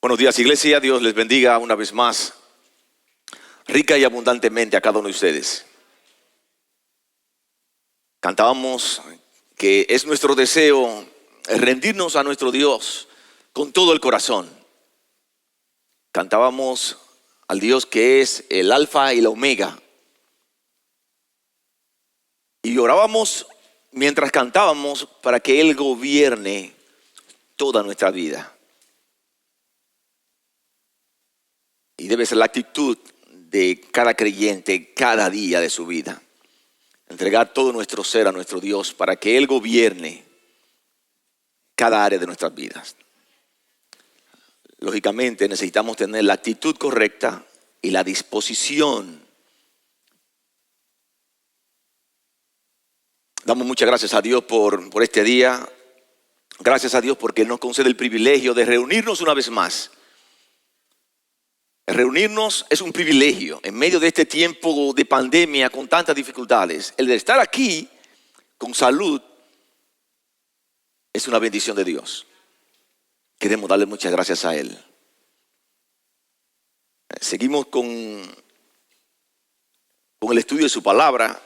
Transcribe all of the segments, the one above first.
Buenos días, iglesia. Dios les bendiga una vez más, rica y abundantemente a cada uno de ustedes. Cantábamos que es nuestro deseo rendirnos a nuestro Dios con todo el corazón. Cantábamos al Dios que es el alfa y la omega. Y orábamos mientras cantábamos para que Él gobierne toda nuestra vida. Y debe ser la actitud de cada creyente cada día de su vida. Entregar todo nuestro ser a nuestro Dios para que Él gobierne cada área de nuestras vidas. Lógicamente necesitamos tener la actitud correcta y la disposición. Damos muchas gracias a Dios por este día. Gracias a Dios porque nos concede el privilegio de reunirnos una vez más. Reunirnos es un privilegio en medio de este tiempo de pandemia con tantas dificultades. El de estar aquí con salud es una bendición de Dios. Queremos darle muchas gracias a Él. Seguimos con el estudio de su palabra,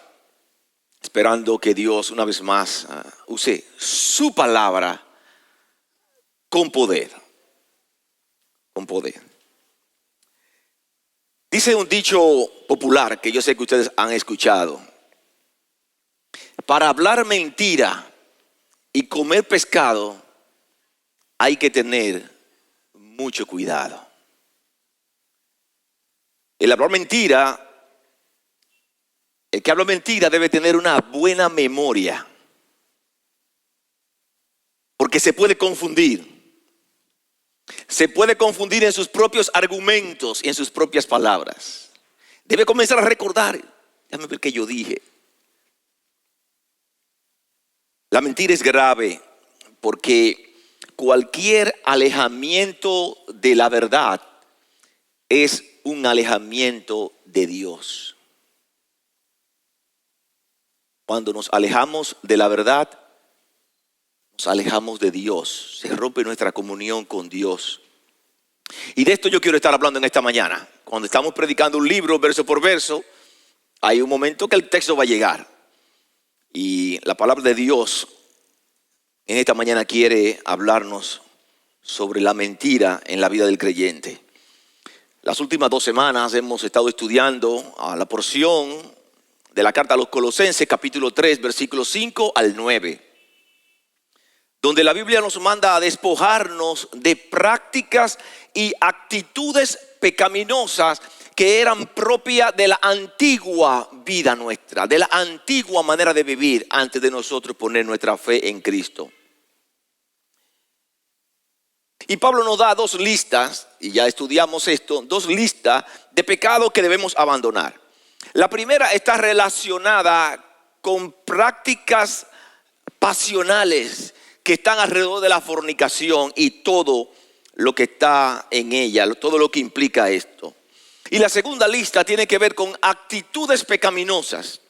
esperando que Dios una vez más use su palabra con poder. Con poder. Dice un dicho popular que yo sé que ustedes han escuchado: para hablar mentira y comer pescado hay que tener mucho cuidado. El que habla mentira debe tener una buena memoria, porque se puede confundir. Se puede confundir en sus propios argumentos y en sus propias palabras. Debe comenzar a recordar. Déjame ver qué yo dije. La mentira es grave porque cualquier alejamiento de la verdad es un alejamiento de Dios. Cuando nos alejamos de la verdad, nos alejamos de Dios, se rompe nuestra comunión con Dios. Y de esto yo quiero estar hablando en esta mañana. Cuando estamos predicando un libro verso por verso, hay un momento que el texto va a llegar. Y la palabra de Dios en esta mañana quiere hablarnos sobre la mentira en la vida del creyente. Las últimas 2 semanas hemos estado estudiando la porción de la carta a los Colosenses, capítulo 3, versículos 5 al 9. Donde la Biblia nos manda a despojarnos de prácticas y actitudes pecaminosas que eran propias de la antigua vida nuestra, de la antigua manera de vivir antes de nosotros poner nuestra fe en Cristo. Y Pablo nos da 2 listas, y ya estudiamos esto, 2 listas de pecados que debemos abandonar. La primera está relacionada con prácticas pasionales que están alrededor de la fornicación y todo lo que está en ella, todo lo que implica esto. Y la segunda lista tiene que ver con actitudes pecaminosas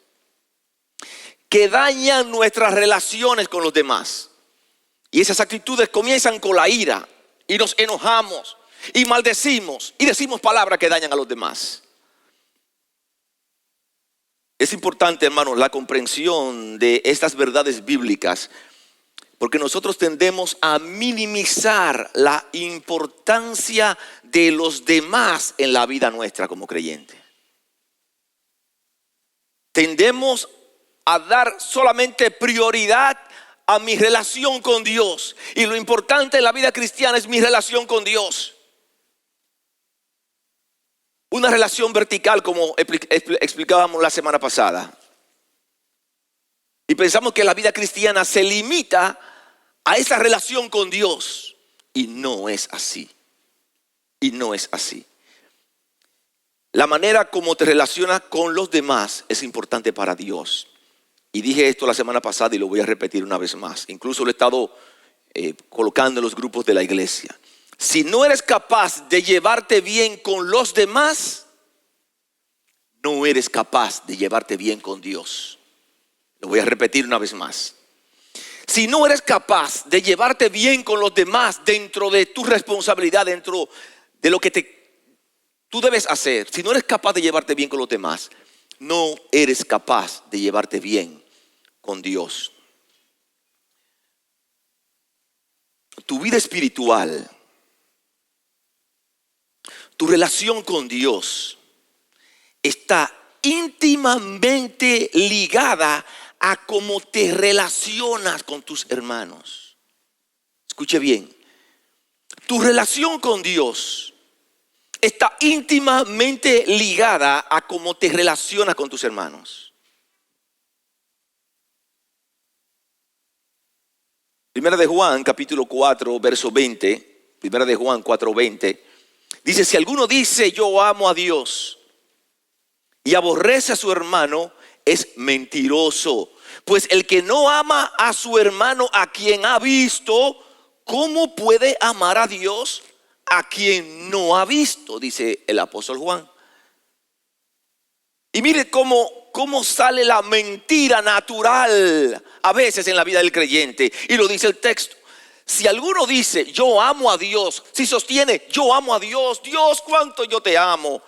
que dañan nuestras relaciones con los demás. Y esas actitudes comienzan con la ira y nos enojamos y maldecimos y decimos palabras que dañan a los demás. Es importante, hermanos, la comprensión de estas verdades bíblicas, porque nosotros tendemos a minimizar la importancia de los demás en la vida nuestra como creyente. Tendemos a dar solamente prioridad a mi relación con Dios. Y lo importante en la vida cristiana es mi relación con Dios. Una relación vertical, como explicábamos la semana pasada. Y pensamos que la vida cristiana se limita a esa relación con Dios. Y no es así. Y no es así. La manera como te relacionas con los demás es importante para Dios. Y dije esto la semana pasada y lo voy a repetir una vez más. Incluso lo he estado colocando en los grupos de la iglesia. Si no eres capaz de llevarte bien con los demás, no eres capaz de llevarte bien con Dios. Lo voy a repetir una vez más. si no eres capaz de llevarte bien con los demás dentro de tu responsabilidad, dentro de lo que tú debes hacer, si no eres capaz de llevarte bien con los demás, no eres capaz de llevarte bien con Dios. Tu vida espiritual, tu relación con Dios está íntimamente ligada a cómo te relacionas con tus hermanos. Escuche bien, tu relación con Dios está íntimamente ligada a cómo te relacionas con tus hermanos. Primera de Juan, capítulo 4, verso 20. Primera de Juan 4, 20. Dice, si alguno dice yo amo a Dios y aborrece a su hermano, es mentiroso. Pues el que no ama a su hermano a quien ha visto, ¿cómo puede amar a Dios a quien no ha visto? Dice el apóstol Juan. Y mire cómo sale la mentira natural a veces en la vida del creyente. Y lo dice el texto. Si alguno dice yo amo a Dios, si sostiene yo amo a Dios, Dios cuánto yo te amo,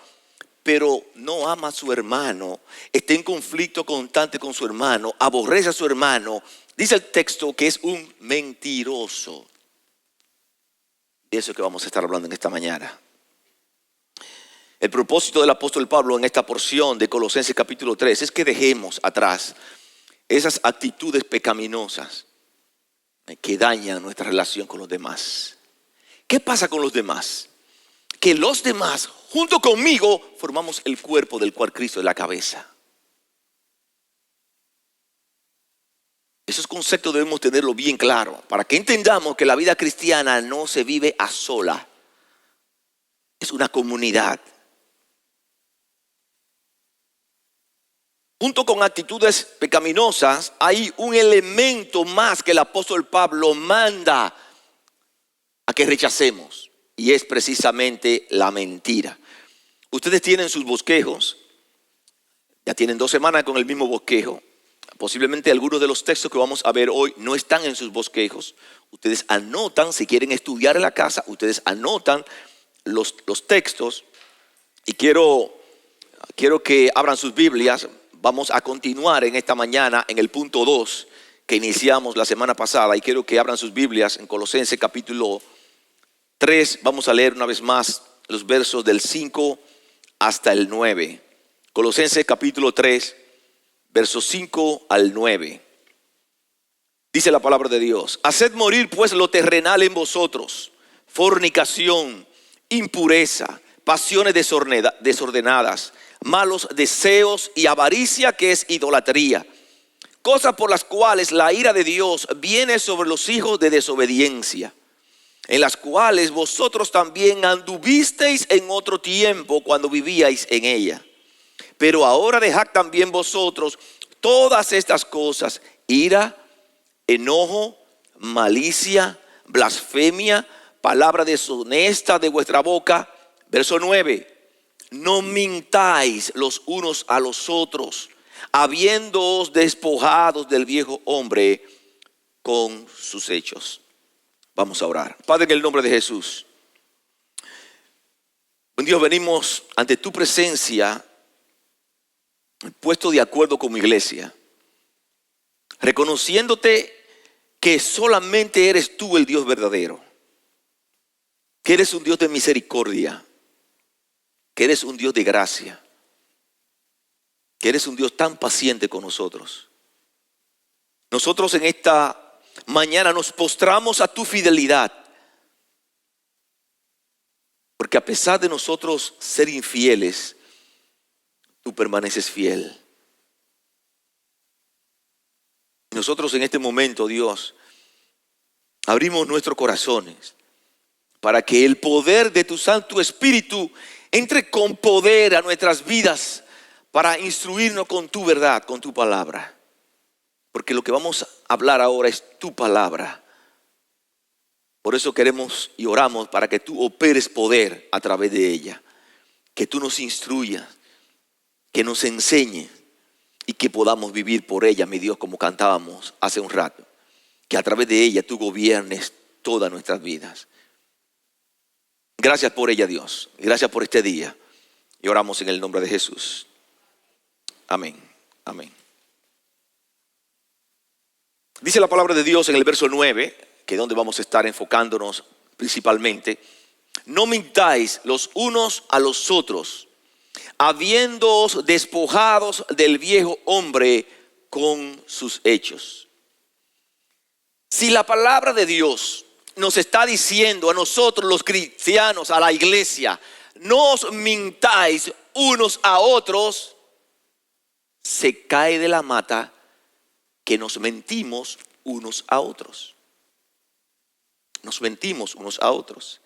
pero no ama a su hermano, está en conflicto constante con su hermano, aborrece a su hermano, dice el texto que es un mentiroso. De eso es que vamos a estar hablando en esta mañana. El propósito del apóstol Pablo en esta porción de Colosenses capítulo 3 es que dejemos atrás esas actitudes pecaminosas que dañan nuestra relación con los demás. ¿Qué pasa con los demás? Que los demás, junto conmigo, formamos el cuerpo del cual Cristo es la cabeza. Esos conceptos debemos tenerlo bien claro para que entendamos que la vida cristiana no se vive a sola. Es una comunidad. Junto con actitudes pecaminosas hay un elemento más que el apóstol Pablo manda a que rechacemos. Y es precisamente la mentira. Ustedes tienen sus bosquejos. Ya tienen 2 semanas con el mismo bosquejo. Posiblemente algunos de los textos que vamos a ver hoy no están en sus bosquejos. Ustedes anotan, si quieren estudiar en la casa, ustedes anotan los textos. Y quiero que abran sus Biblias. Vamos a continuar en esta mañana en el punto 2 que iniciamos la semana pasada. Y quiero que abran sus Biblias en Colosenses capítulo 3. Vamos a leer una vez más los versos del 5 hasta el 9. Colosenses capítulo 3, versos 5 al 9. Dice la palabra de Dios. Haced morir pues lo terrenal en vosotros: fornicación, impureza, pasiones desordenadas, malos deseos y avaricia, que es idolatría. Cosas por las cuales la ira de Dios viene sobre los hijos de desobediencia, en las cuales vosotros también anduvisteis en otro tiempo cuando vivíais en ella. Pero ahora dejad también vosotros todas estas cosas: ira, enojo, malicia, blasfemia, palabra deshonesta de vuestra boca. Verso 9. No mintáis los unos a los otros, habiéndoos despojados del viejo hombre con sus hechos. Vamos a orar. Padre, en el nombre de Jesús, buen Dios, venimos ante tu presencia puesto de acuerdo como iglesia, reconociéndote que solamente eres tú el Dios verdadero, que eres un Dios de misericordia, que eres un Dios de gracia, que eres un Dios tan paciente con nosotros. Nosotros en esta mañana nos postramos a tu fidelidad, porque a pesar de nosotros ser infieles, tú permaneces fiel. Nosotros en este momento, Dios, abrimos nuestros corazones para que el poder de tu Santo Espíritu entre con poder a nuestras vidas para instruirnos con tu verdad, con tu palabra. Porque lo que vamos a hablar ahora es tu palabra. Por eso queremos y oramos para que tú operes poder a través de ella. Que tú nos instruyas, que nos enseñes y que podamos vivir por ella, mi Dios, como cantábamos hace un rato. que a través de ella tú gobiernes todas nuestras vidas. Gracias por ella, Dios. Gracias por este día. Y oramos en el nombre de Jesús. Amén. Amén. Dice la palabra de Dios en el verso 9, que es donde vamos a estar enfocándonos principalmente. No mintáis los unos a los otros, habiéndoos despojados del viejo hombre con sus hechos. Si la palabra de Dios nos está diciendo a nosotros los cristianos, a la iglesia, no os mintáis unos a otros, se cae de la mata que nos mentimos unos a otros. Nos mentimos unos a otros.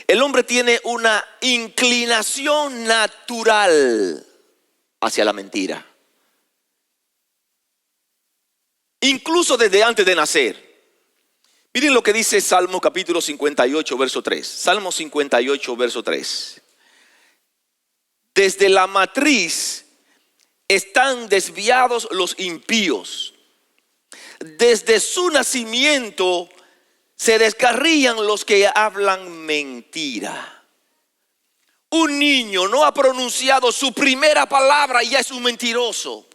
El hombre tiene una inclinación natural hacia la mentira. Incluso desde antes de nacer. Miren lo que dice Salmo capítulo 58, verso 3. Salmo 58, verso 3. Desde la matriz están desviados los impíos. Desde su nacimiento se descarrían los que hablan mentira. Un niño no ha pronunciado su primera palabra y ya es un mentiroso.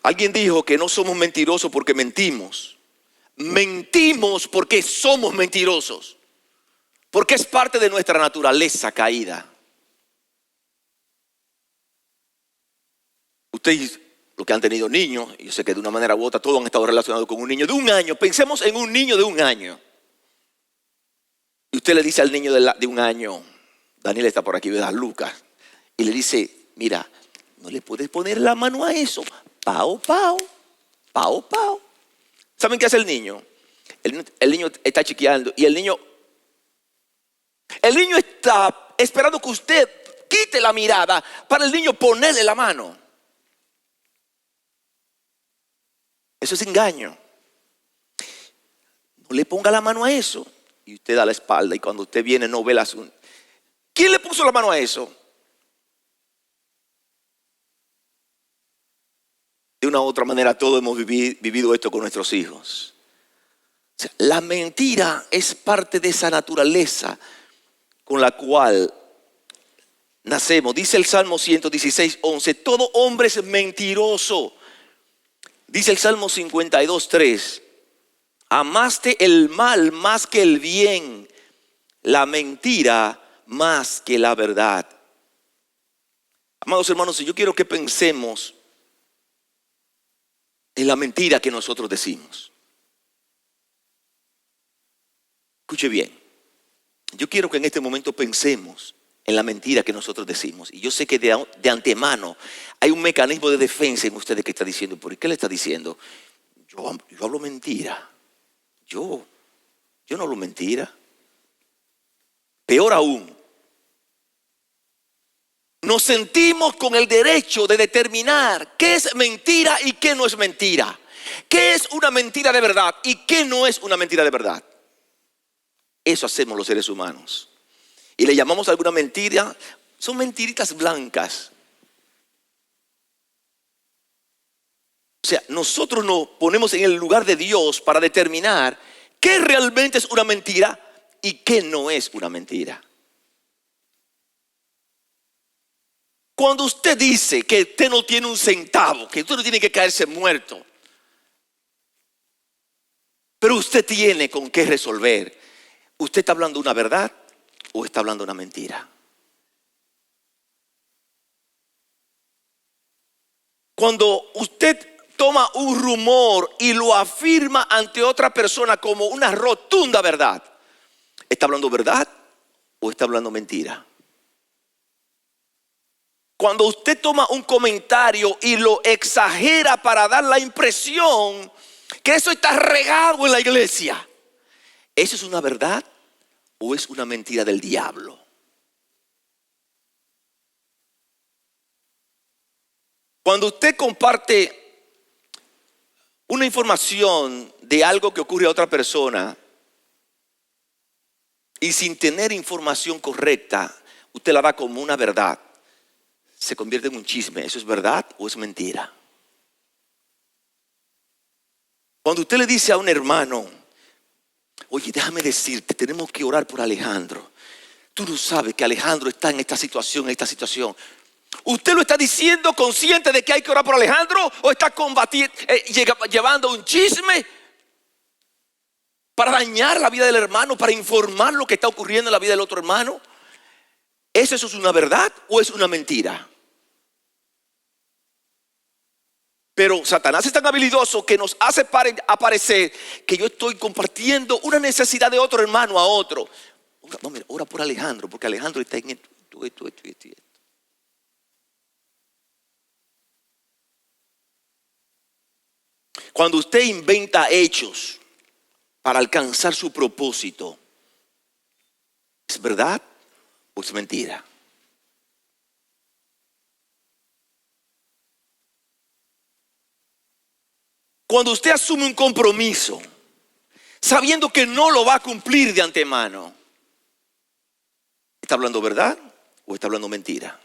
Alguien dijo que no somos mentirosos porque mentimos. Mentimos porque somos mentirosos. Porque es parte de nuestra naturaleza caída. Ustedes, los que han tenido niños, yo sé que de una manera u otra todos han estado relacionados con un niño de un año. Pensemos en un niño de un año. Y usted le dice al niño de un año, Daniel está por aquí, ¿verdad? Lucas. Y le dice, mira, no le puedes poner la mano a eso. Pao, pao, pao, pao. ¿Saben qué hace el niño? El niño está chiqueando y el niño está esperando que usted quite la mirada para el niño ponerle la mano. Eso es engaño. No le ponga la mano a eso. Y usted da la espalda y cuando usted viene no ve las uñas. ¿Quién le puso la mano a eso? De una u otra manera todos hemos vivido esto con nuestros hijos. O sea, la mentira es parte de esa naturaleza con la cual nacemos. Dice el Salmo 116, 11, todo hombre es mentiroso. Dice el Salmo 52, 3, amaste el mal más que el bien, la mentira más que la verdad. Amados hermanos, yo quiero que pensemos en la mentira que nosotros decimos. Escuche bien, yo quiero que en este momento pensemos en la mentira que nosotros decimos. Y yo sé que de antemano hay un mecanismo de defensa en ustedes que está diciendo, ¿por qué le está diciendo? Yo hablo mentira. Yo no hablo mentira. Peor aún, nos sentimos con el derecho de determinar qué es mentira y qué no es mentira. ¿Qué es una mentira de verdad y qué no es una mentira de verdad? Eso hacemos los seres humanos. Y le llamamos a alguna mentira, son mentiritas blancas. O sea, nosotros nos ponemos en el lugar de Dios para determinar qué realmente es una mentira y qué no es una mentira. Cuando usted dice que usted no tiene un centavo, que usted no tiene que caerse muerto, pero usted tiene con qué resolver, ¿usted está hablando una verdad o está hablando una mentira? Cuando usted toma un rumor y lo afirma ante otra persona como una rotunda verdad, ¿está hablando verdad o está hablando mentira? Cuando usted toma un comentario y lo exagera para dar la impresión que eso está regado en la iglesia, ¿eso es una verdad o es una mentira del diablo? Cuando usted comparte una información de algo que ocurre a otra persona y sin tener información correcta, usted la da como una verdad. se convierte en un chisme. ¿Eso es verdad o es mentira? Cuando usted le dice a un hermano, oye, déjame decirte, tenemos que orar por Alejandro. Tú no sabes que Alejandro está en esta situación, en esta situación. ¿Usted lo está diciendo consciente de que hay que orar por Alejandro o está llevando un chisme para dañar la vida del hermano, para informar lo que está ocurriendo en la vida del otro hermano? ¿Eso es una verdad o es una mentira? Pero Satanás es tan habilidoso que nos hace aparecer que yo estoy compartiendo una necesidad de otro hermano a otro. No, mira, ora por Alejandro, porque Alejandro está en esto. Cuando usted inventa hechos para alcanzar su propósito, ¿es verdad o es mentira? Cuando usted asume un compromiso, sabiendo que no lo va a cumplir de antemano, ¿está hablando verdad o está hablando mentira?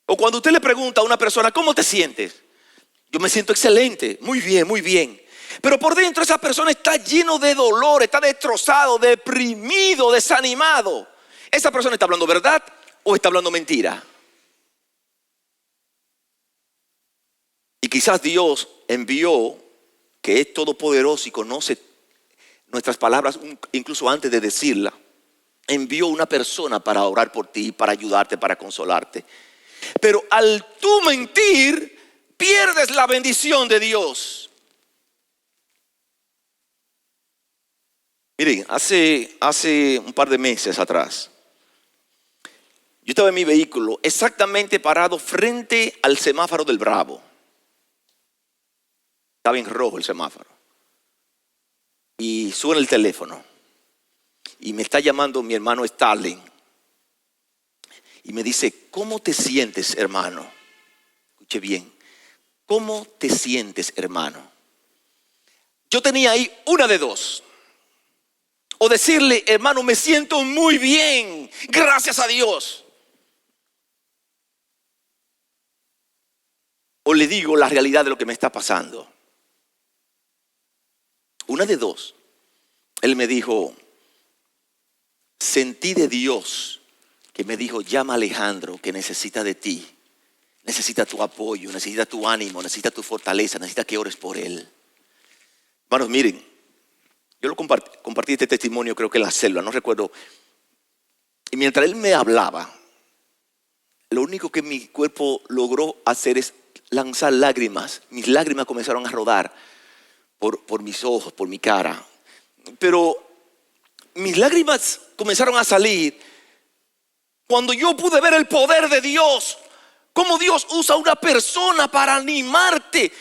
O cuando usted le pregunta a una persona, ¿cómo te sientes? Yo me siento excelente, muy bien, muy bien. Pero por dentro esa persona está lleno de dolor, está destrozado, deprimido, desanimado. ¿Esa persona está hablando verdad o está hablando mentira? Y quizás Dios envió, que es todopoderoso y conoce nuestras palabras incluso antes de decirla, envió una persona para orar por ti, para ayudarte, para consolarte. Pero al tú mentir, pierdes la bendición de Dios. Miren, hace un par de meses atrás, yo estaba en mi vehículo exactamente parado frente al semáforo del Bravo. Estaba en rojo el semáforo. Y suena el teléfono. Y me está llamando mi hermano Stalin. Y me dice, ¿cómo te sientes, hermano? Escuche bien. ¿Cómo te sientes, hermano? Yo tenía ahí una de dos. O decirle, hermano, me siento muy bien, gracias a Dios. O le digo la realidad de lo que me está pasando. Una de dos. Él me dijo, sentí de Dios que me dijo, llama a Alejandro que necesita de ti. Necesita tu apoyo, necesita tu ánimo, necesita tu fortaleza, necesita que ores por él. Hermanos, miren, yo lo compartí este testimonio, creo que en la célula, no recuerdo. Y mientras él me hablaba, lo único que mi cuerpo logró hacer es lanzar lágrimas. Mis lágrimas comenzaron a rodar por mis ojos, por mi cara. Pero mis lágrimas comenzaron a salir cuando yo pude ver el poder de Dios. Cómo Dios usa a una persona para animarte.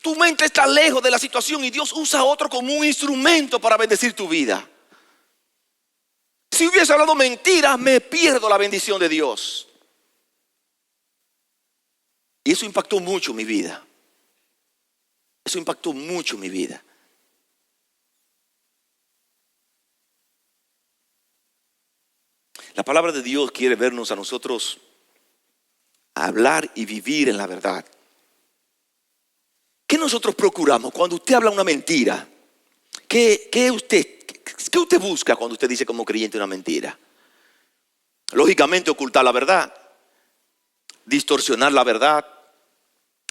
Tu mente está lejos de la situación y Dios usa a otro como un instrumento para bendecir tu vida. Si hubiese hablado mentiras, me pierdo la bendición de Dios. Y eso impactó mucho mi vida. Eso impactó mucho mi vida. La palabra de Dios quiere vernos a nosotros hablar y vivir en la verdad. ¿Qué nosotros procuramos cuando usted habla una mentira? ¿Qué usted busca cuando usted dice como creyente una mentira? Lógicamente ocultar la verdad, distorsionar la verdad,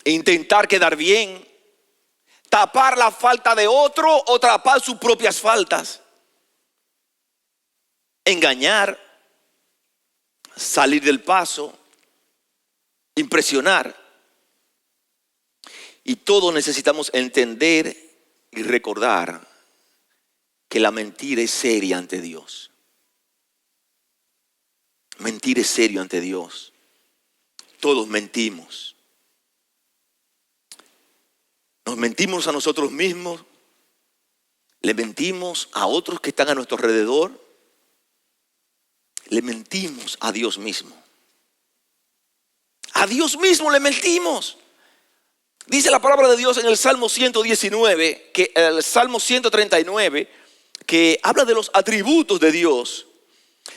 intentar quedar bien, tapar la falta de otro o tapar sus propias faltas, engañar, salir del paso, impresionar. Y todos necesitamos entender y recordar que la mentira es seria ante Dios. Mentir es serio ante Dios. Todos mentimos. Nos mentimos a nosotros mismos. Le mentimos a otros que están a nuestro alrededor. Le mentimos a Dios mismo. A Dios mismo le mentimos. Dice la palabra de Dios en el Salmo 119, el Salmo 139, que habla de los atributos de Dios.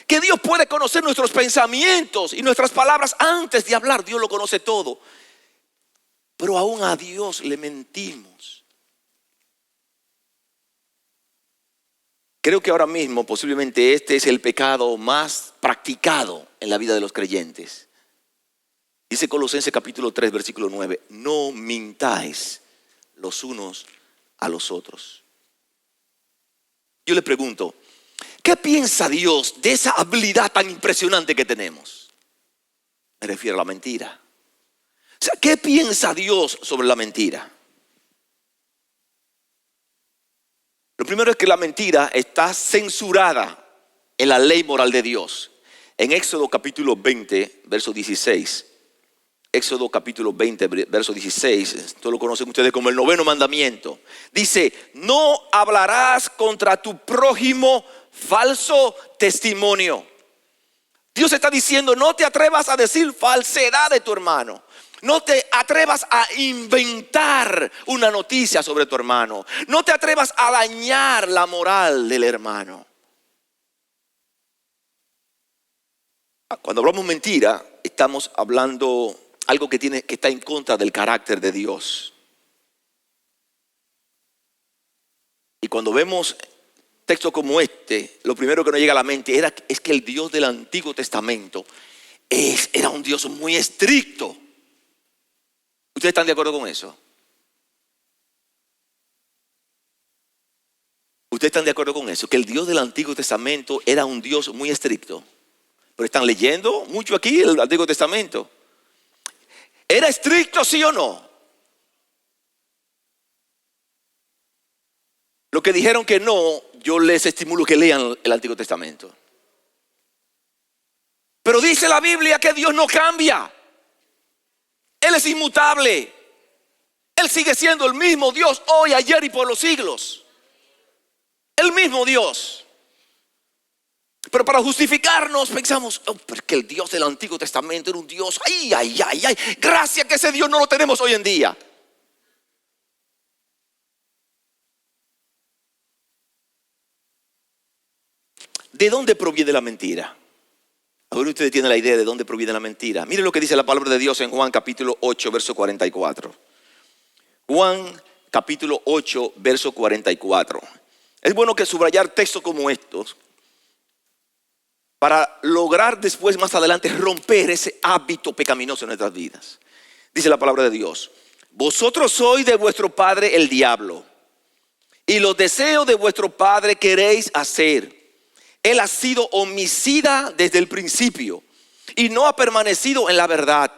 Que Dios puede conocer nuestros pensamientos y nuestras palabras antes de hablar. Dios lo conoce todo. Pero aún a Dios le mentimos. Creo que ahora mismo posiblemente este es el pecado más practicado en la vida de los creyentes. Dice Colosenses capítulo 3, versículo 9. No mintáis los unos a los otros. Yo le pregunto, ¿qué piensa Dios de esa habilidad tan impresionante que tenemos? Me refiero a la mentira. O sea, ¿qué piensa Dios sobre la mentira? Lo primero es que la mentira está censurada en la ley moral de Dios. En Éxodo capítulo 20, verso 16. Éxodo capítulo 20, verso 16. Esto lo conocen ustedes como el 9º mandamiento. Dice, no hablarás contra tu prójimo falso testimonio. Dios está diciendo, no te atrevas a decir falsedad de tu hermano. No te atrevas a inventar una noticia sobre tu hermano. No te atrevas a dañar la moral del hermano. Cuando hablamos mentira, estamos hablando algo que está en contra del carácter de Dios. Y cuando vemos textos como este, lo primero que nos llega a la mente es que el Dios del Antiguo Testamento era un Dios muy estricto. ¿Ustedes están de acuerdo con eso? ¿Ustedes están de acuerdo con eso? Que el Dios del Antiguo Testamento era un Dios muy estricto. Pero están leyendo mucho aquí el Antiguo Testamento. ¿Era estricto, sí o no? Lo que dijeron que no, yo les estimulo que lean el Antiguo Testamento. Pero dice la Biblia que Dios no cambia. Él es inmutable. Él sigue siendo el mismo Dios hoy, ayer y por los siglos. El mismo Dios. Pero para justificarnos pensamos, porque el Dios del Antiguo Testamento era un Dios, ay. Gracias que ese Dios no lo tenemos hoy en día. ¿De dónde proviene la mentira? Ahora ustedes tienen la idea de dónde proviene la mentira. Miren lo que dice la palabra de Dios en Juan capítulo 8, verso 44. Juan capítulo 8, verso 44. Es bueno que subrayar textos como estos para lograr después, más adelante, romper ese hábito pecaminoso en nuestras vidas. Dice la palabra de Dios: vosotros sois de vuestro padre el diablo, y los deseos de vuestro padre queréis hacer. Él ha sido homicida desde el principio y no ha permanecido en la verdad,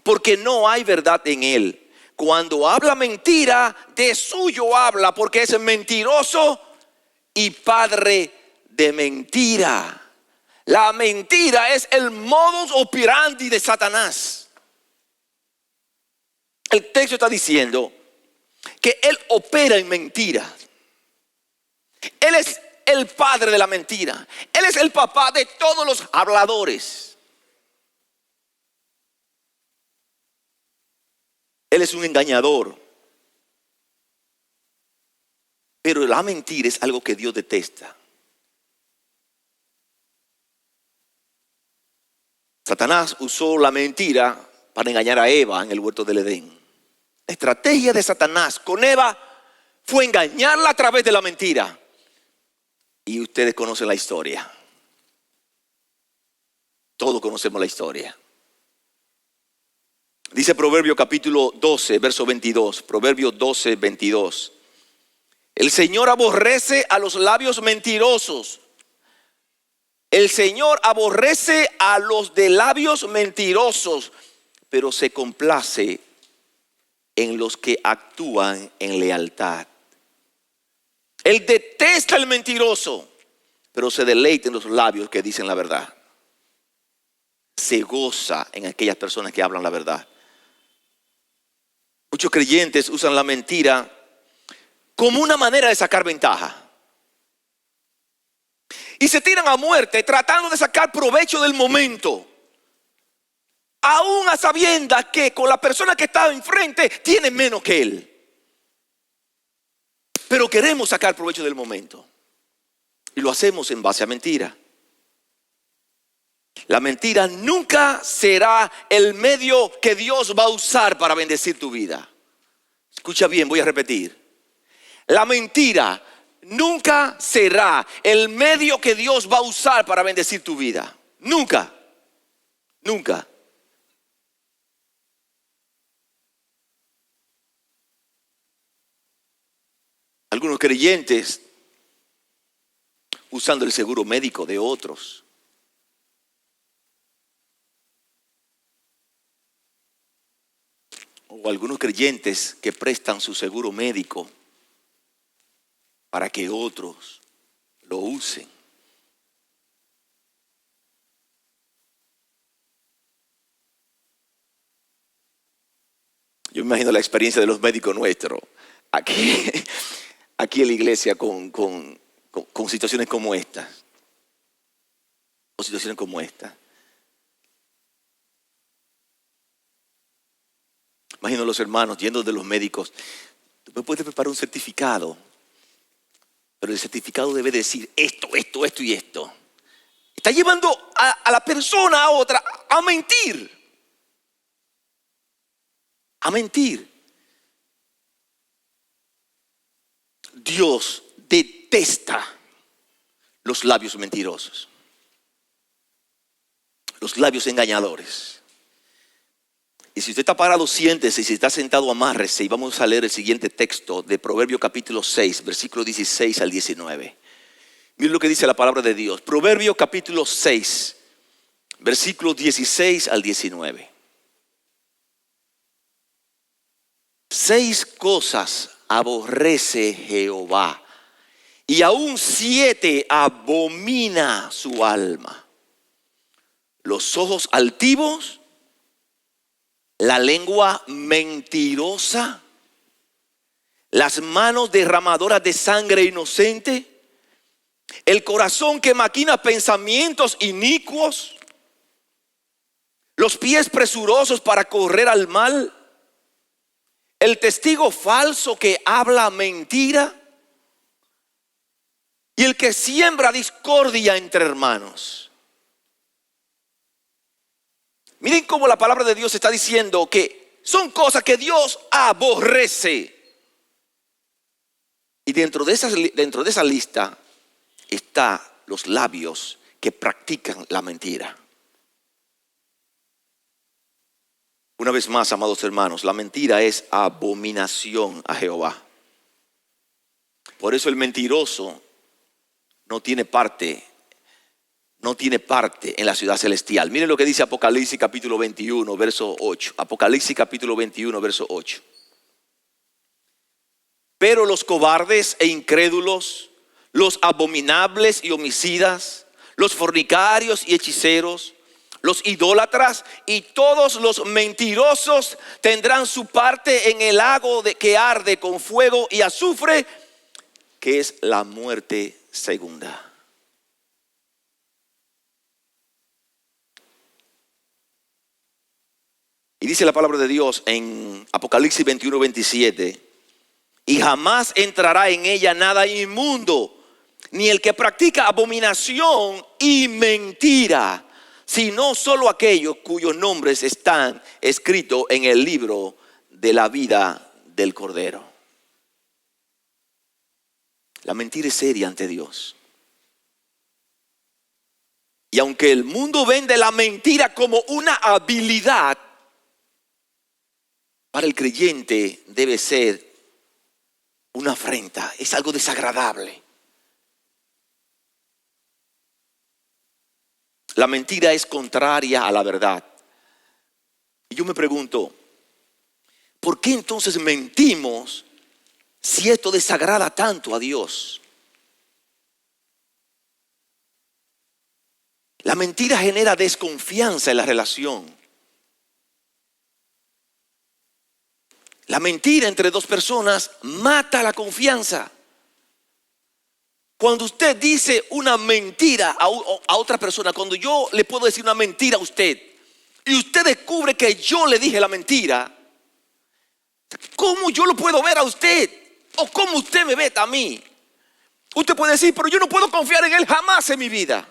porque no hay verdad en él. Cuando habla mentira, de suyo habla, porque es mentiroso y padre de mentira. La mentira es el modus operandi de Satanás. El texto está diciendo que él opera en mentira. Él es el padre de la mentira. Él es el papá de todos los habladores. Él es un engañador. Pero la mentira es algo que Dios detesta. Satanás usó la mentira para engañar a Eva en el huerto del Edén. La estrategia de Satanás con Eva fue engañarla a través de la mentira. Y ustedes conocen la historia. Todos conocemos la historia. Dice Proverbio capítulo 12, verso 22. Proverbio 12, 22. El Señor aborrece a los labios mentirosos. El Señor aborrece a los de labios mentirosos, pero se complace en los que actúan en lealtad. Él detesta al mentiroso, pero se deleita en los labios que dicen la verdad. Se goza en aquellas personas que hablan la verdad. Muchos creyentes usan la mentira como una manera de sacar ventaja. Y se tiran a muerte tratando de sacar provecho del momento. Aún a sabiendas que con la persona que está enfrente tiene menos que él. Pero queremos sacar provecho del momento. Y lo hacemos en base a mentira. La mentira nunca será el medio que Dios va a usar para bendecir tu vida. Escucha bien, voy a repetir. La mentira nunca será el medio que Dios va a usar para bendecir tu vida. Nunca. Nunca. Algunos creyentes usando el seguro médico de otros. O algunos creyentes que prestan su seguro médico para que otros lo usen. Yo me imagino la experiencia de los médicos nuestros aquí en la iglesia con situaciones como estas. Con situaciones como esta. Imagino a los hermanos yendo de los médicos. Tú me puedes preparar un certificado, pero el certificado debe decir esto y esto. Está llevando a la persona, a otra, a mentir. A mentir. Dios detesta los labios mentirosos, los labios engañadores. Y si usted está parado, siéntese, y si está sentado, amárrese. Y vamos a leer el siguiente texto de Proverbios capítulo 6, versículo 16 al 19. Miren lo que dice la palabra de Dios. Proverbios capítulo 6, versículos 16 al 19. 6 cosas aborrece Jehová, y aún 7 abomina su alma: los ojos altivos, la lengua mentirosa, las manos derramadoras de sangre inocente, el corazón que maquina pensamientos inicuos, los pies presurosos para correr al mal, el testigo falso que habla mentira, y el que siembra discordia entre hermanos. Miren cómo la palabra de Dios está diciendo que son cosas que Dios aborrece. Y dentro de esa lista está los labios que practican la mentira. Una vez más, amados hermanos, la mentira es abominación a Jehová. Por eso el mentiroso no tiene parte en la ciudad celestial. Miren lo que dice Apocalipsis capítulo 21, verso 8. Apocalipsis capítulo 21, verso 8. Pero los cobardes e incrédulos, los abominables y homicidas, los fornicarios y hechiceros, los idólatras y todos los mentirosos tendrán su parte en el lago que arde con fuego y azufre, que es la muerte segunda. Y dice la palabra de Dios en Apocalipsis 21, 27. Y jamás entrará en ella nada inmundo, ni el que practica abominación y mentira, sino solo aquellos cuyos nombres están escritos en el libro de la vida del Cordero. La mentira es seria ante Dios. Y aunque el mundo vende la mentira como una habilidad, para el creyente debe ser una afrenta, es algo desagradable. La mentira es contraria a la verdad. Y yo me pregunto, ¿por qué entonces mentimos si esto desagrada tanto a Dios? La mentira genera desconfianza en la relación. La mentira entre dos personas mata la confianza. Cuando usted dice una mentira a otra persona, cuando yo le puedo decir una mentira a usted y usted descubre que yo le dije la mentira, ¿cómo yo lo puedo ver a usted? ¿O cómo usted me ve a mí? Usted puede decir, pero yo no puedo confiar en él jamás en mi vida.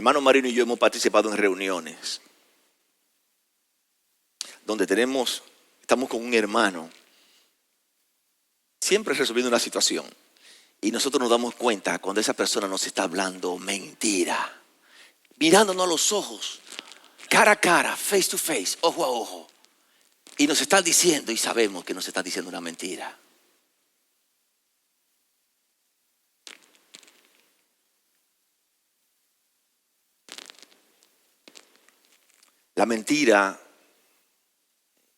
Hermano Marino y yo hemos participado en reuniones donde estamos con un hermano, siempre resolviendo una situación. Y nosotros nos damos cuenta cuando esa persona nos está hablando mentira, mirándonos a los ojos, cara a cara, face to face, ojo a ojo. Y nos está diciendo, y sabemos que nos está diciendo una mentira. La mentira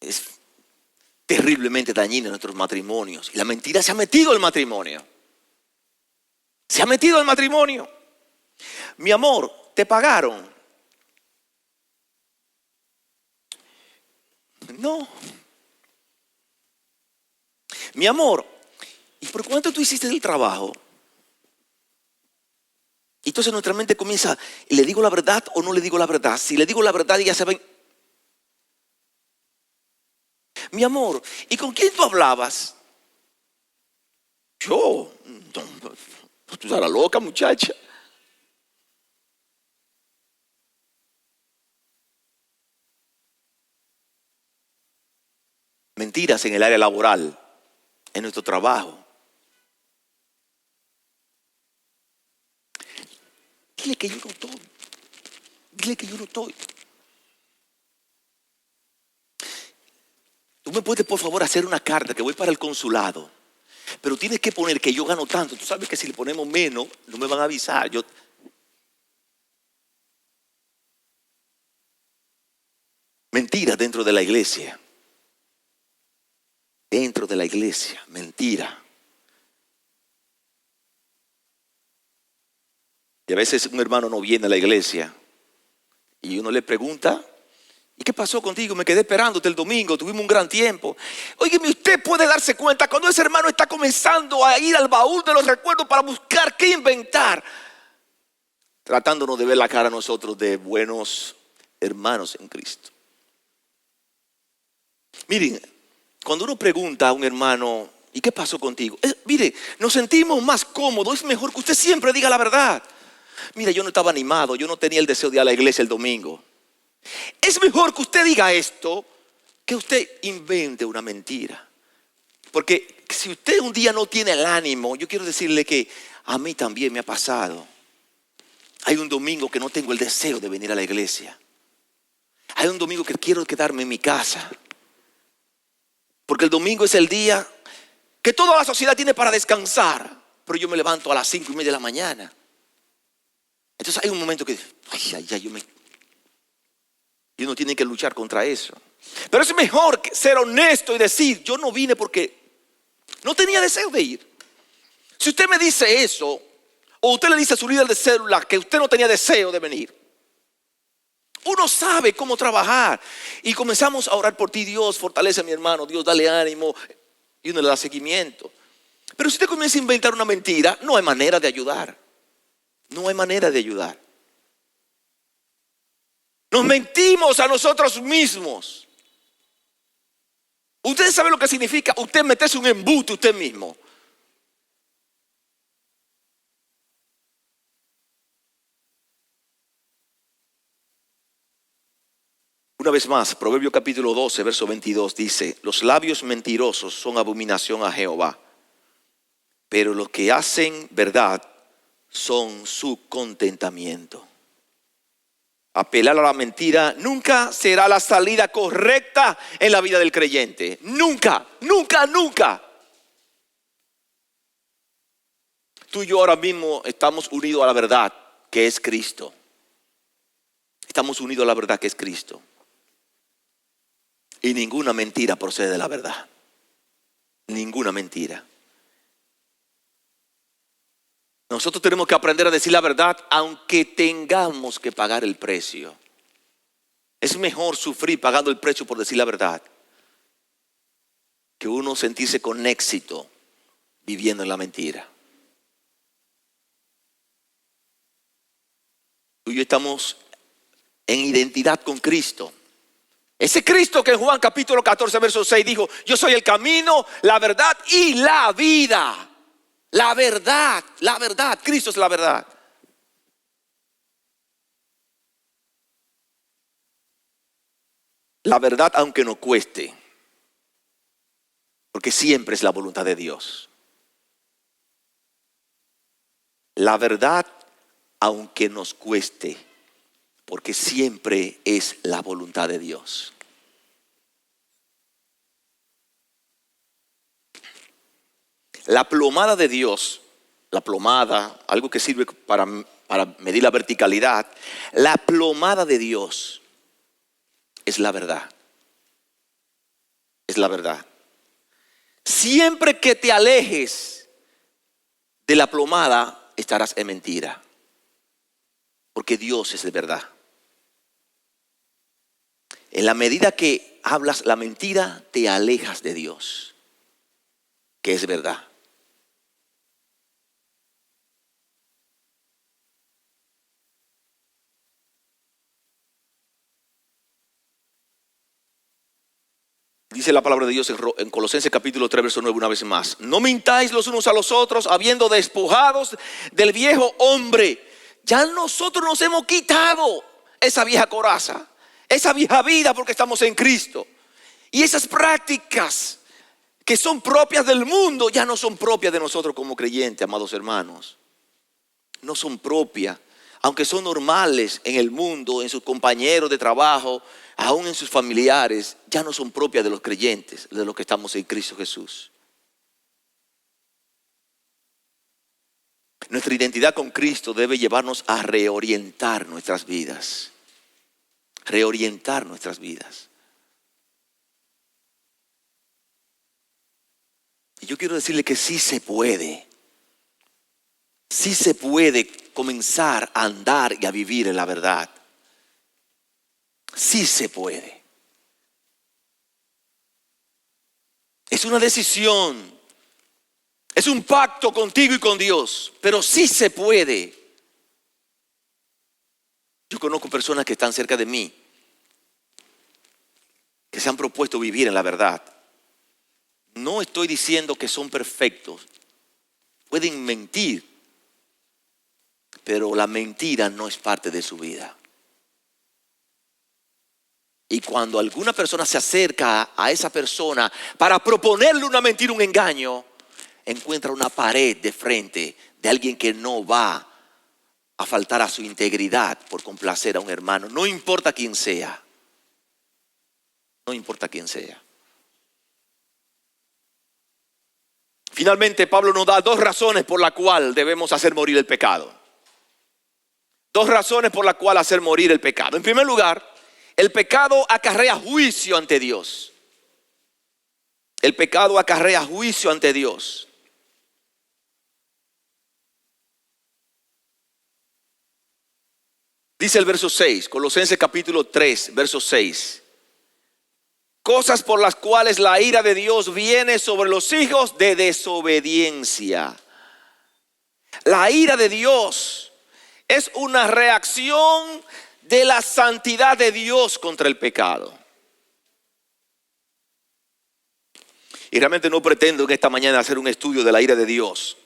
es terriblemente dañina en nuestros matrimonios. Y la mentira se ha metido al matrimonio. Se ha metido al matrimonio. Mi amor, ¿te pagaron? No. Mi amor, ¿y por cuánto tú hiciste el trabajo? Y entonces nuestra mente comienza, ¿le digo la verdad o no le digo la verdad? Si le digo la verdad, ya se ven. Mi amor, ¿y con quién tú hablabas? Yo. No, tú eras loca, muchacha. Mentiras en el área laboral, en nuestro trabajo. Dile que yo no estoy. Dile que yo no estoy. Tú me puedes, por favor, hacer una carta que voy para el consulado. Pero tienes que poner que yo gano tanto. Tú sabes que si le ponemos menos, no me van a avisar. Mentira dentro de la iglesia. Dentro de la iglesia, mentira. Y a veces un hermano no viene a la iglesia y uno le pregunta, ¿y qué pasó contigo? Me quedé esperándote el domingo, tuvimos un gran tiempo. Óigame, usted puede darse cuenta cuando ese hermano está comenzando a ir al baúl de los recuerdos para buscar qué inventar, tratándonos de ver la cara a nosotros de buenos hermanos en Cristo. Miren, cuando uno pregunta a un hermano, ¿y qué pasó contigo? Mire, nos sentimos más cómodos, es mejor que usted siempre diga la verdad. Mire, yo no estaba animado, yo no tenía el deseo de ir a la iglesia el domingo. Es mejor que usted diga esto, que usted invente una mentira. Porque si usted un día no tiene el ánimo, yo quiero decirle que a mí también me ha pasado. Hay un domingo que no tengo el deseo de venir a la iglesia. Hay un domingo que quiero quedarme en mi casa. Porque el domingo es el día que toda la sociedad tiene para descansar. Pero yo me levanto a las 5:30 de la mañana. Entonces hay un momento que, y uno tiene que luchar contra eso. Pero es mejor ser honesto y decir, yo no vine porque no tenía deseo de ir. Si usted me dice eso, o usted le dice a su líder de célula que usted no tenía deseo de venir, uno sabe cómo trabajar. Y comenzamos a orar por ti. Dios, fortalece a mi hermano. Dios, dale ánimo. Y uno le da seguimiento. Pero si usted comienza a inventar una mentira, no hay manera de ayudar. No hay manera de ayudar. Nos mentimos a nosotros mismos. Ustedes saben lo que significa usted meterse un embuste usted mismo. Una vez más, Proverbio capítulo 12, verso 22 dice, los labios mentirosos son abominación a Jehová, pero los que hacen verdad son su contentamiento. Apelar a la mentira nunca será la salida correcta en la vida del creyente. Nunca, nunca, nunca. Tú y yo ahora mismo estamos unidos a la verdad que es Cristo. Estamos unidos a la verdad que es Cristo. Y ninguna mentira procede de la verdad. Ninguna mentira. Nosotros tenemos que aprender a decir la verdad aunque tengamos que pagar el precio. Es mejor sufrir pagando el precio por decir la verdad que uno sentirse con éxito viviendo en la mentira. Tú y yo estamos en identidad con Cristo. Ese Cristo que en Juan capítulo 14 verso 6 dijo, yo soy el camino, la verdad y la vida. La verdad, Cristo es la verdad. la verdad aunque nos cueste, porque siempre es la voluntad de Dios. La verdad aunque nos cueste, porque siempre es la voluntad de Dios. La plomada de Dios, la plomada, algo que sirve para medir la verticalidad, la plomada de Dios es la verdad. Es la verdad. Siempre que te alejes de la plomada, estarás en mentira. Porque Dios es de verdad. En la medida que hablas la mentira, te alejas de Dios, que es verdad. Dice la palabra de Dios en Colosenses capítulo 3, verso 9 una vez más. No mintáis los unos a los otros, habiendo despojados del viejo hombre. Ya nosotros nos hemos quitado esa vieja coraza, esa vieja vida, porque estamos en Cristo. Y esas prácticas que son propias del mundo ya no son propias de nosotros como creyentes, amados hermanos. No son propias, aunque son normales en el mundo, en sus compañeros de trabajo, aún en sus familiares, ya no son propias de los creyentes, de los que estamos en Cristo Jesús. Nuestra identidad con Cristo debe llevarnos a reorientar nuestras vidas. Reorientar nuestras vidas. Y yo quiero decirle que sí se puede. Sí se puede comenzar a andar y a vivir en la verdad. Sí se puede. Es una decisión. Es un pacto contigo y con Dios. Pero sí se puede. Yo conozco personas que están cerca de mí, que se han propuesto vivir en la verdad. No estoy diciendo que son perfectos. Pueden mentir, pero la mentira no es parte de su vida. Y cuando alguna persona se acerca a esa persona para proponerle una mentira, un engaño, encuentra una pared de frente de alguien que no va a faltar a su integridad por complacer a un hermano. No importa quién sea. No importa quién sea. Finalmente, Pablo nos da dos razones por las cuales debemos hacer morir el pecado. Dos razones por las cuales hacer morir el pecado. En primer lugar, el pecado acarrea juicio ante Dios. El pecado acarrea juicio ante Dios. Dice el verso 6, Colosenses capítulo 3, verso 6. Cosas por las cuales la ira de Dios viene sobre los hijos de desobediencia. La ira de Dios es una reacción de la santidad de Dios contra el pecado. Y realmente no pretendo en esta mañana hacer un estudio de la ira de Dios,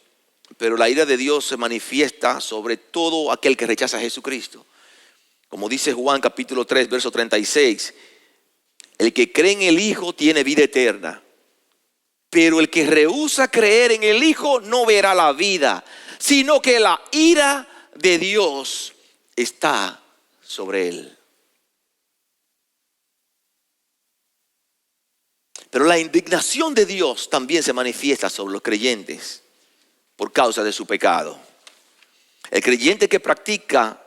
pero la ira de Dios se manifiesta sobre todo aquel que rechaza a Jesucristo. Como dice Juan capítulo 3, verso 36, el que cree en el Hijo tiene vida eterna, pero el que rehúsa creer en el Hijo no verá la vida, sino que la ira de Dios está sobre él. Pero la indignación de Dios también se manifiesta sobre los creyentes por causa de su pecado. El creyente que practica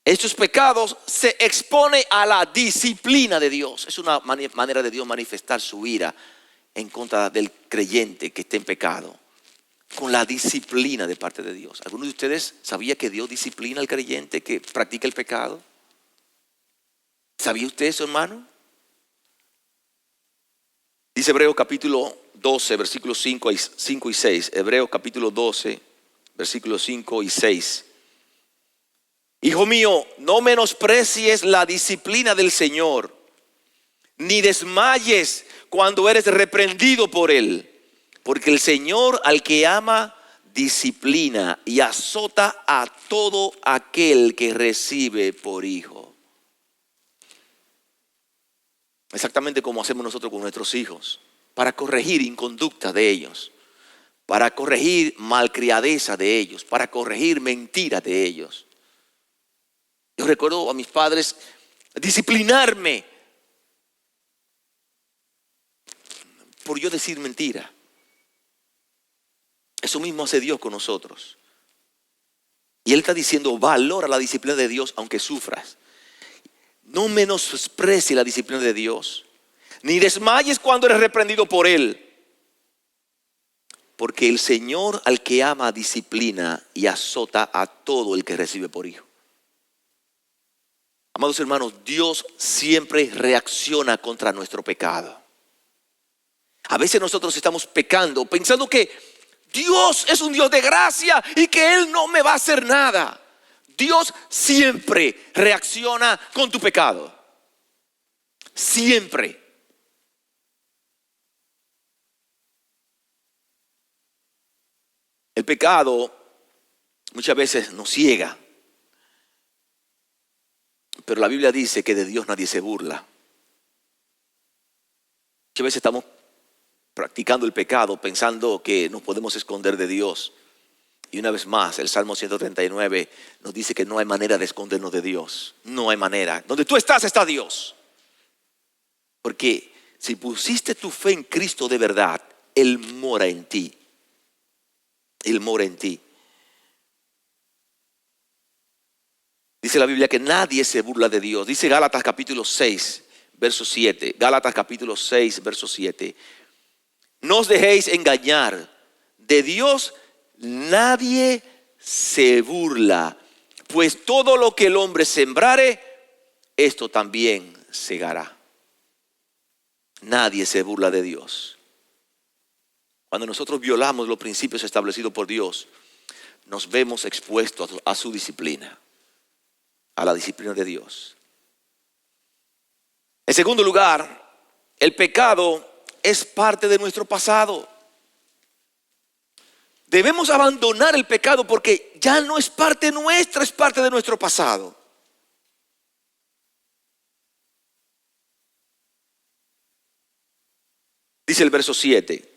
estos pecados se expone a la disciplina de Dios. Es una manera de Dios manifestar su ira en contra del creyente que esté en pecado, con la disciplina de parte de Dios. ¿Alguno de ustedes sabía que Dios disciplina al creyente que practica el pecado? ¿Sabía usted eso, hermano? Dice Hebreos capítulo 12, versículos 5 y 6. Hebreos capítulo 12, versículos 5 y 6. Hijo mío, no menosprecies la disciplina del Señor, ni desmayes cuando eres reprendido por Él. Porque el Señor al que ama disciplina y azota a todo aquel que recibe por hijo. exactamente como hacemos nosotros con nuestros hijos, para corregir inconducta de ellos, para corregir malcriadeza de ellos, para corregir mentiras de ellos. Yo recuerdo a mis padres disciplinarme por yo decir mentira. Eso mismo hace Dios con nosotros. Y Él está diciendo, valora la disciplina de Dios aunque sufras. No menosprecies la disciplina de Dios, ni desmayes cuando eres reprendido por Él. Porque el Señor al que ama disciplina y azota a todo el que recibe por hijo. Amados hermanos, Dios siempre reacciona contra nuestro pecado. A veces nosotros estamos pecando pensando que Dios es un Dios de gracia y que Él no me va a hacer nada. Dios siempre reacciona con tu pecado. Siempre. El pecado muchas veces nos ciega. Pero la Biblia dice que de Dios nadie se burla. Muchas veces estamos practicando el pecado pensando que nos podemos esconder de Dios. Y una vez más, el Salmo 139 nos dice que no hay manera de escondernos de Dios. No hay manera. Donde tú estás, está Dios. Porque si pusiste tu fe en Cristo de verdad, Él mora en ti. Él mora en ti. Dice la Biblia que nadie se burla de Dios. Dice Gálatas capítulo 6, verso 7. Gálatas capítulo 6, verso 7. No os dejéis engañar. De Dios nadie se burla. Pues todo lo que el hombre sembrare, esto también segará. Nadie se burla de Dios. Cuando nosotros violamos los principios establecidos por Dios, nos vemos expuestos a su disciplina, a la disciplina de Dios. En segundo lugar, el pecado es parte de nuestro pasado. Debemos abandonar el pecado porque ya no es parte nuestra, es parte de nuestro pasado. Dice el verso 7.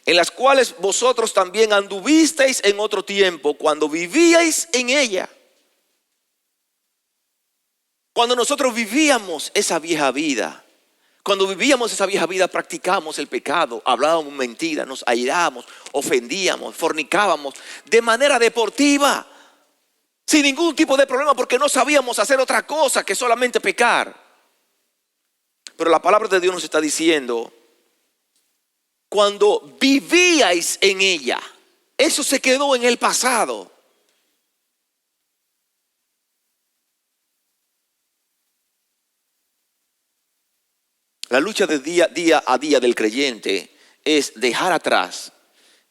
En las cuales vosotros también anduvisteis en otro tiempo, cuando vivíais en ella. Cuando nosotros vivíamos esa vieja vida, practicábamos el pecado, hablábamos mentiras, nos airábamos, ofendíamos, fornicábamos de manera deportiva, sin ningún tipo de problema, porque no sabíamos hacer otra cosa que solamente pecar. Pero la palabra de Dios nos está diciendo, cuando vivíais en ella, eso se quedó en el pasado. La lucha de día a día del creyente es dejar atrás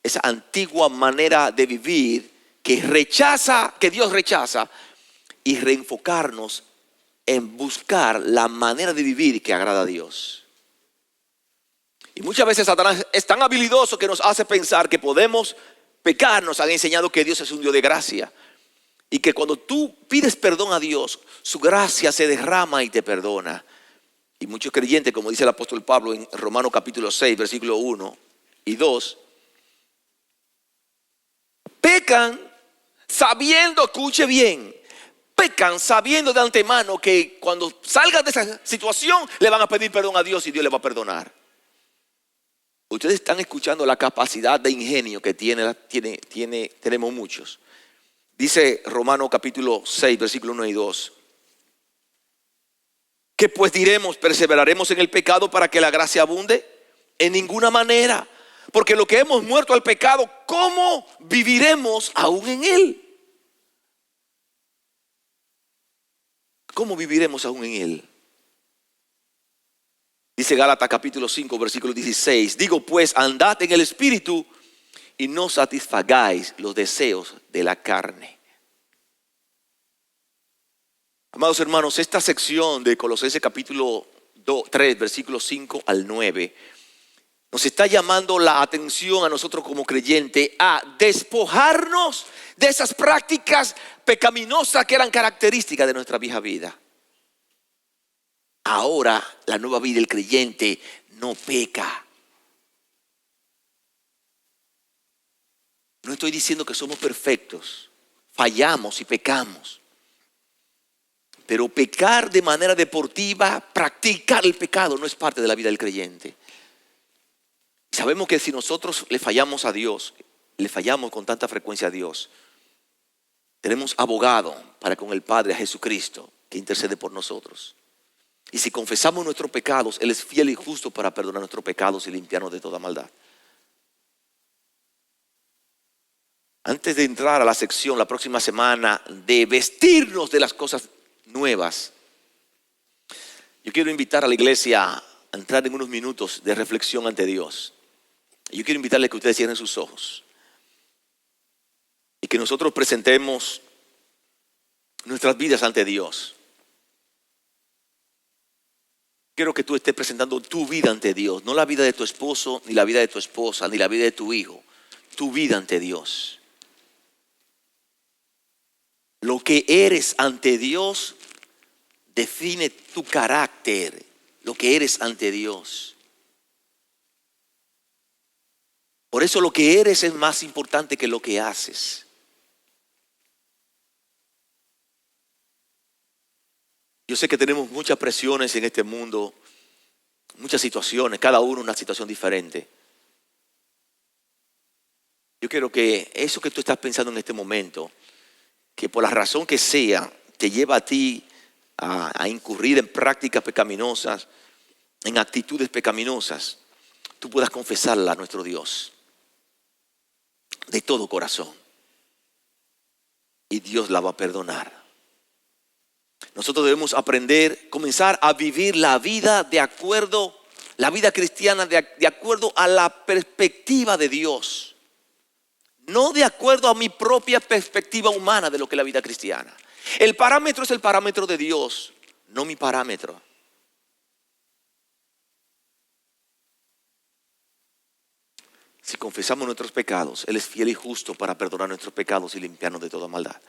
esa antigua manera de vivir que Dios rechaza, y reenfocarnos en buscar la manera de vivir que agrada a Dios. Y muchas veces Satanás es tan habilidoso que nos hace pensar que podemos pecar. Nos han enseñado que Dios es un Dios de gracia y que cuando tú pides perdón a Dios, su gracia se derrama y te perdona. Y muchos creyentes, como dice el apóstol Pablo en Romanos capítulo 6, versículo 1 y 2, pecan sabiendo, escuche bien, pecan sabiendo de antemano que cuando salgan de esa situación le van a pedir perdón a Dios y Dios le va a perdonar. Ustedes están escuchando la capacidad de ingenio que tenemos muchos. Dice Romanos capítulo 6, versículo 1 y 2. ¿Qué pues diremos? ¿Perseveraremos en el pecado para que la gracia abunde? En ninguna manera. Porque lo que hemos muerto al pecado, ¿cómo viviremos aún en él? ¿Cómo viviremos aún en él? Dice Gálatas capítulo 5, versículo 16. Digo pues, andad en el Espíritu y no satisfagáis los deseos de la carne. Amados hermanos, esta sección de Colosenses capítulo 3, versículos 5 al 9, nos está llamando la atención a nosotros como creyentes a despojarnos de esas prácticas pecaminosas que eran características de nuestra vieja vida. Ahora la nueva vida del creyente no peca. No estoy diciendo que somos perfectos, fallamos y pecamos. Pero pecar de manera deportiva, practicar el pecado, no es parte de la vida del creyente. Sabemos que si nosotros le fallamos a Dios, le fallamos con tanta frecuencia a Dios, tenemos abogado para con el Padre, a Jesucristo, que intercede por nosotros. Y si confesamos nuestros pecados, Él es fiel y justo para perdonar nuestros pecados y limpiarnos de toda maldad. Antes de entrar a la sección la próxima semana de vestirnos de las cosas nuevas, yo quiero invitar a la iglesia a entrar en unos minutos de reflexión ante Dios. Yo quiero invitarles a que ustedes cierren sus ojos y que nosotros presentemos nuestras vidas ante Dios. Quiero que tú estés presentando tu vida ante Dios, no la vida de tu esposo, ni la vida de tu esposa, ni la vida de tu hijo, tu vida ante Dios. Lo que eres ante Dios define tu carácter, lo que eres ante Dios. Por eso lo que eres es más importante que lo que haces. Yo sé que tenemos muchas presiones en este mundo, muchas situaciones, cada uno una situación diferente. Yo quiero que eso que tú estás pensando en este momento, que por la razón que sea, te lleva a ti a incurrir en prácticas pecaminosas, en actitudes pecaminosas, tú puedas confesarla a nuestro Dios de todo corazón. Y Dios la va a perdonar. Nosotros debemos aprender, comenzar a vivir la vida de acuerdo, la vida cristiana de acuerdo a la perspectiva de Dios. No de acuerdo a mi propia perspectiva humana de lo que es la vida cristiana. El parámetro es el parámetro de Dios, no mi parámetro. Si confesamos nuestros pecados, Él es fiel y justo para perdonar nuestros pecados y limpiarnos de toda maldad.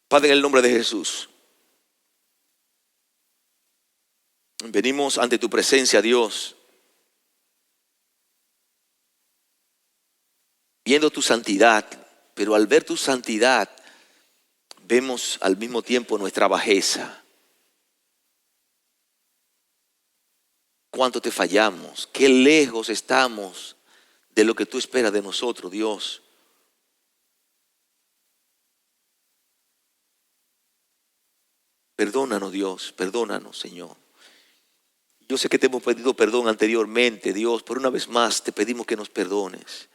Padre, en el nombre de Jesús, venimos ante tu presencia, Dios, viendo tu santidad, pero al ver tu santidad, vemos al mismo tiempo nuestra bajeza. Cuánto te fallamos, qué lejos estamos de lo que tú esperas de nosotros, Dios. Perdónanos, Dios, perdónanos, Señor. Yo sé que te hemos pedido perdón anteriormente, Dios, pero una vez más te pedimos que nos perdones.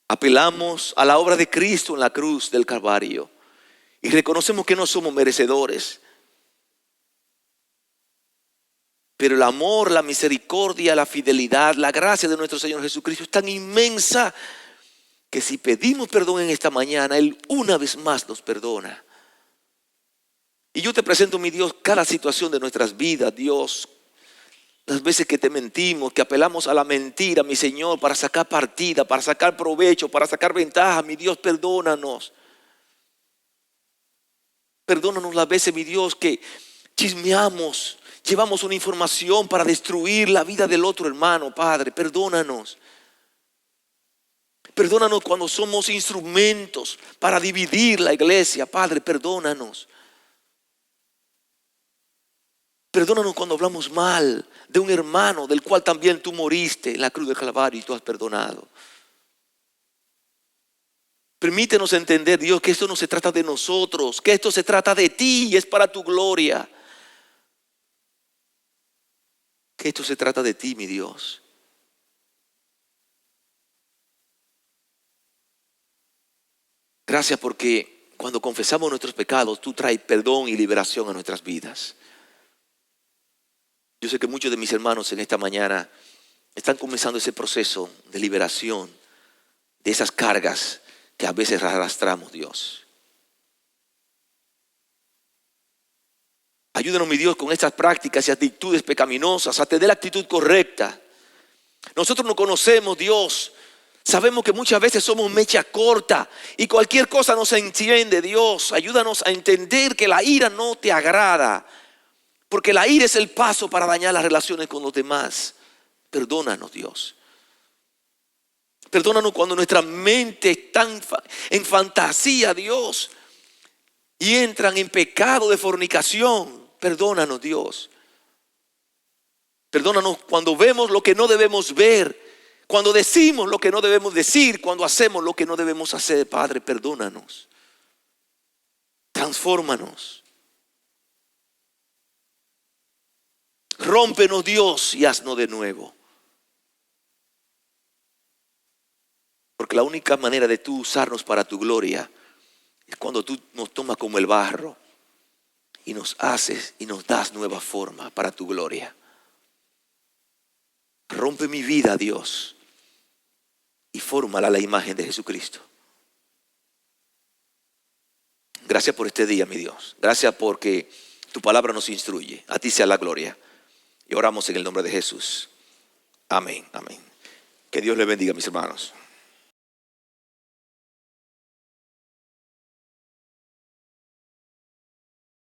Apelamos a la obra de Cristo en la cruz del Calvario y reconocemos que no somos merecedores. Pero el amor, la misericordia, la fidelidad, la gracia de nuestro Señor Jesucristo es tan inmensa que si pedimos perdón en esta mañana, Él una vez más nos perdona. Y yo te presento, mi Dios, cada situación de nuestras vidas, Dios. Las veces que te mentimos, que apelamos a la mentira, mi Señor, para sacar partida, para sacar provecho, para sacar ventaja, mi Dios, perdónanos. Perdónanos las veces, mi Dios, que chismeamos, llevamos una información para destruir la vida del otro hermano, Padre, perdónanos. Perdónanos cuando somos instrumentos para dividir la iglesia, Padre, perdónanos. Perdónanos cuando hablamos mal de un hermano del cual también tú moriste en la cruz del Calvario y tú has perdonado. Permítenos entender, Dios, que esto no se trata de nosotros, que esto se trata de ti y es para tu gloria. Que esto se trata de ti, mi Dios. Gracias porque cuando confesamos nuestros pecados, tú traes perdón y liberación a nuestras vidas. Yo sé que muchos de mis hermanos en esta mañana están comenzando ese proceso de liberación de esas cargas que a veces arrastramos, Dios. Ayúdanos, mi Dios, con estas prácticas y actitudes pecaminosas a tener la actitud correcta. Nosotros no conocemos, Dios, Sabemos que muchas veces somos mecha corta y cualquier cosa nos enciende. Dios, ayúdanos a entender que la ira no te agrada, porque la ira es el paso para dañar las relaciones con los demás. Perdónanos, Dios. Perdónanos cuando nuestra mente está en fantasía, Dios, y entran en pecado de fornicación. Perdónanos, Dios. Perdónanos cuando vemos lo que no debemos ver, cuando decimos lo que no debemos decir, cuando hacemos lo que no debemos hacer. Padre, perdónanos. Transfórmanos. Rómpenos, Dios, y haznos de nuevo. Porque la única manera de tú usarnos para tu gloria es cuando tú nos tomas como el barro y nos haces y nos das nueva forma para tu gloria. Rompe mi vida, Dios, y fórmala a la imagen de Jesucristo. Gracias por este día, mi Dios. Gracias porque tu palabra nos instruye. A ti sea la gloria. Y oramos en el nombre de Jesús. Amén, amén. Que Dios le bendiga, mis hermanos.